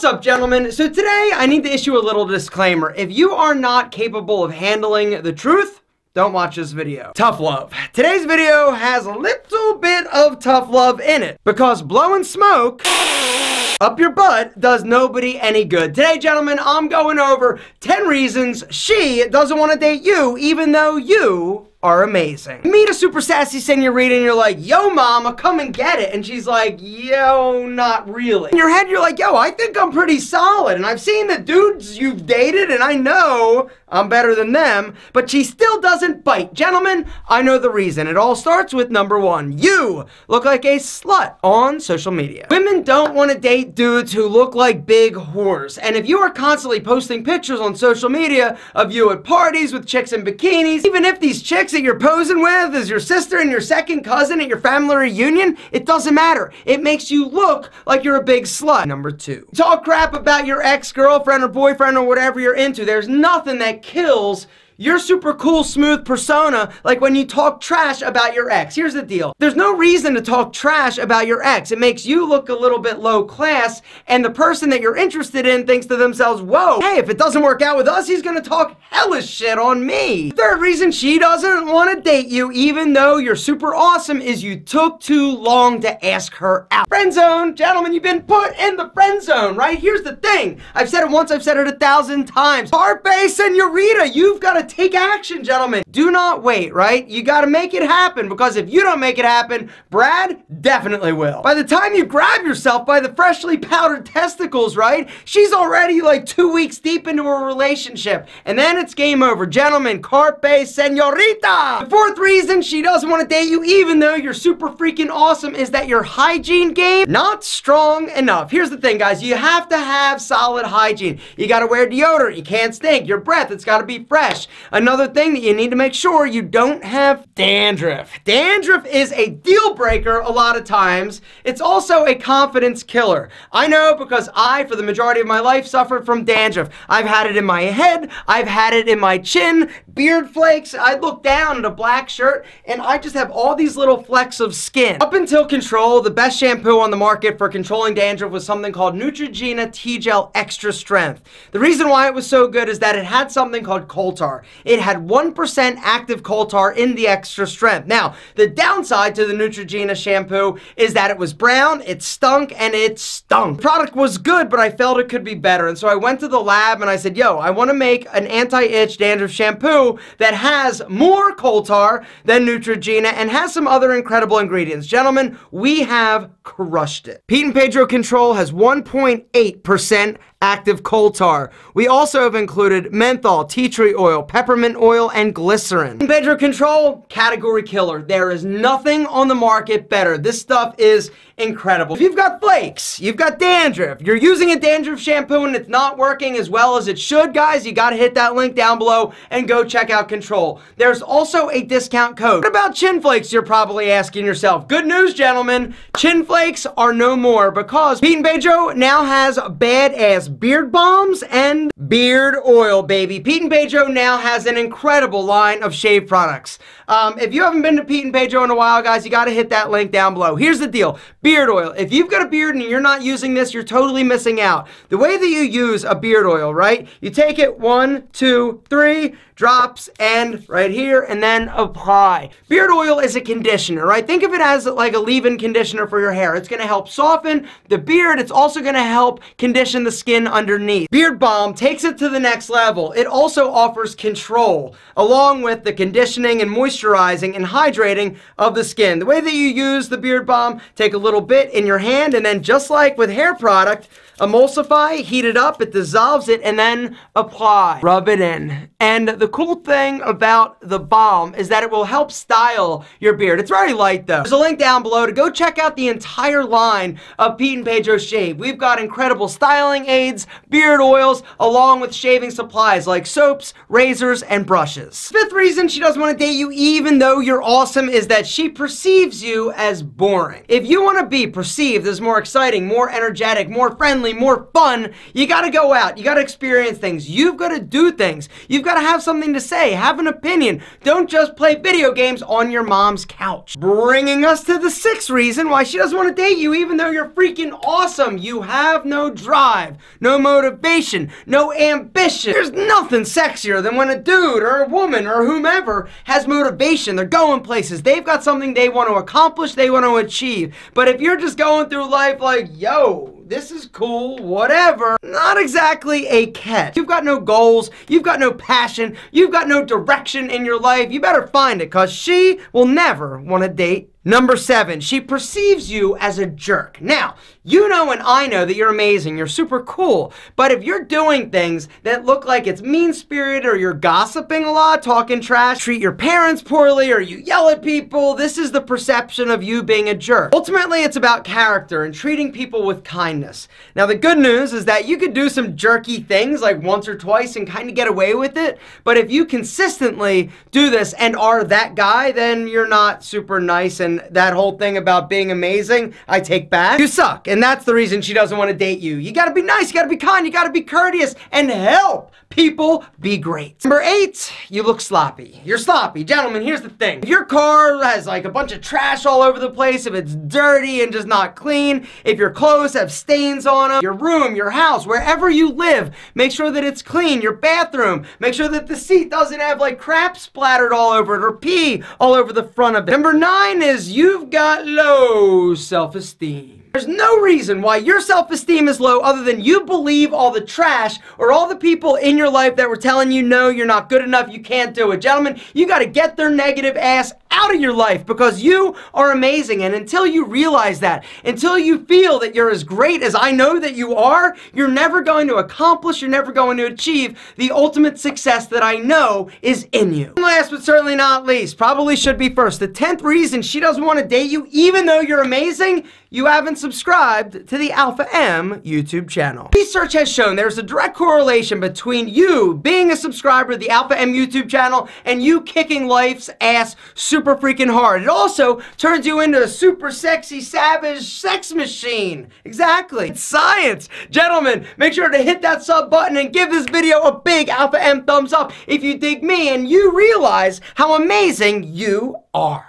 up, gentlemen? So today I need to issue a little disclaimer. If you are not capable of handling the truth, don't watch this video. Tough love. Today's video has a little bit of tough love in it because blowing smoke up your butt does nobody any good. Today, gentlemen, I'm going over 10 reasons she doesn't want to date you even though you are amazing. Meet a super sassy senorita and you're like, yo mama, come and get it. And she's like, yo, not really. In your head, you're like, yo, I think I'm pretty solid. And I've seen the dudes you've dated and I know I'm better than them, but she still doesn't bite. Gentlemen, I know the reason. It all starts with number one. You look like a slut on social media. Women don't want to date dudes who look like big whores. And if you are constantly posting pictures on social media of you at parties with chicks in bikinis, even if these chicks that you're posing with is your sister and your second cousin at your family reunion, it doesn't matter. It makes you look like you're a big slut. Number two, talk crap about your ex-girlfriend or boyfriend or whatever you're into. There's nothing that kills your super cool, smooth persona like when you talk trash about your ex. Here's the deal. There's no reason to talk trash about your ex. It makes you look a little bit low class, and the person that you're interested in thinks to themselves, whoa, hey, if it doesn't work out with us, he's gonna talk hellish shit on me. Third reason she doesn't want to date you even though you're super awesome is you took too long to ask her out. Friend zone. Gentlemen, you've been put in the friend zone, right? Here's the thing. I've said it once, I've said it 1,000 times. Carpe senorita, you've got to take action, gentlemen. Do not wait, right? You gotta make it happen, because if you don't make it happen, Brad definitely will. By the time you grab yourself by the freshly powdered testicles, right, she's already like 2 weeks deep into a relationship, and then it's game over. Gentlemen, carpe senorita. The fourth reason she doesn't want to date you even though you're super freaking awesome is that your hygiene game not strong enough. Here's the thing, guys. You have to have solid hygiene. You gotta wear deodorant. You can't stink. Your breath, it's gotta be fresh. Another thing that you need to make sure you don't have dandruff. Dandruff is a deal breaker a lot of times. It's also a confidence killer. I know because I, for the majority of my life, suffered from dandruff. I've had it in my head. I've had it in my chin, beard flakes. I look down at a black shirt and I just have all these little flecks of skin. Up until Control, the best shampoo on the market for controlling dandruff was something called Neutrogena T-Gel Extra Strength. The reason why it was so good is that it had something called coal tar. It had 1% active coal tar in the extra strength. Now, the downside to the Neutrogena shampoo is that it was brown, it stunk, and it stunk. The product was good, but I felt it could be better. And so I went to the lab and I said, yo, I want to make an anti-itch dandruff shampoo that has more coal tar than Neutrogena and has some other incredible ingredients. Gentlemen, we have crushed it. Pete Pedro Control has 1.8% active coal tar. We also have included menthol, tea tree oil, peppermint oil, and glycerine. Pete Pedro Control, category killer. There is nothing on the market better. This stuff is incredible. If you've got flakes, you've got dandruff, you're using a dandruff shampoo and it's not working as well as it should, guys, you gotta hit that link down below and go check out Control. There's also a discount code. What about chin flakes, you're probably asking yourself? Good news, gentlemen. Chin flakes are no more because Pete Pedro now has badass beard balms and beard oil, baby. Pete Pedro now has an incredible line of shave products. If you haven't been to Pete Pedro in a while, guys, you gotta hit that link down below. Here's the deal. Beard oil. If you've got a beard and you're not using this, you're totally missing out. The way that you use a beard oil, right? You take it 1, 2, 3 drops and right here and then apply. Beard oil is a conditioner, right? Think of it as like a leave-in conditioner for your hair. It's gonna help soften the beard. It's also gonna help condition the skin underneath. Beard balm takes it to the next level. It also offers control along with the conditioning and moisturizing and hydrating of the skin. The way that you use the beard balm, take a little bit in your hand and then just like with hair product, emulsify, heat it up, it dissolves it, and then apply. Rub it in. And the cool thing about the balm is that it will help style your beard. It's very light though. There's a link down below to go check out the entire line of Pete Pedro Shave. We've got incredible styling aids, beard oils, along with shaving supplies like soaps, razors, and brushes. Fifth reason she doesn't want to date you even though you're awesome is that she perceives you as boring. If you want to be perceived as more exciting, more energetic, more friendly, friendly, more fun, you gotta go out. You gotta experience things. You've gotta do things. You've gotta have something to say, have an opinion. Don't just play video games on your mom's couch. Bringing us to the 6th reason why she doesn't want to date you even though you're freaking awesome. You have no drive, no motivation, no ambition. There's nothing sexier than when a dude or a woman or whomever has motivation. They're going places. They've got something they want to accomplish, they want to achieve. But if you're just going through life like, yo, this is cool, whatever, not exactly a catch. You've got no goals, you've got no passion, you've got no direction in your life, you better find it, because she will never want to date. Number 7, she perceives you as a jerk. Now, you know and I know that you're amazing, you're super cool, but if you're doing things that look like it's mean-spirited or you're gossiping a lot, talking trash, treat your parents poorly, or you yell at people, this is the perception of you being a jerk. Ultimately, it's about character and treating people with kindness. Now, the good news is that you could do some jerky things like once or twice and kind of get away with it, but if you consistently do this and are that guy, then you're not super nice, and that whole thing about being amazing, I take back. You suck, and that's the reason she doesn't want to date you. You gotta be nice, you gotta be kind, you gotta be courteous, and help people be great. Number 8, you look sloppy. You're sloppy. Gentlemen, here's the thing. If your car has like a bunch of trash all over the place, if it's dirty and just not clean, if your clothes have stains on them, your room, your house, wherever you live, make sure that it's clean. Your bathroom, make sure that the seat doesn't have like crap splattered all over it or pee all over the front of it. Number 9 is you've got low self-esteem. There's no reason why your self-esteem is low other than you believe all the trash or all the people in your life that were telling you, no, you're not good enough, you can't do it. Gentlemen, you got to get their negative ass out of your life because you are amazing. And until you realize that, until you feel that you're as great as I know that you are, you're never going to accomplish, you're never going to achieve the ultimate success that I know is in you. And last but certainly not least, probably should be first, the 10th reason she doesn't want to date you even though you're amazing, you haven't subscribed to the AlphaM YouTube channel. Research has shown there's a direct correlation between you being a subscriber to the AlphaM YouTube channel and you kicking life's ass super freaking hard. It also turns you into a super sexy, savage sex machine. Exactly. It's science. Gentlemen, make sure to hit that sub button and give this video a big AlphaM thumbs up if you dig me and you realize how amazing you are.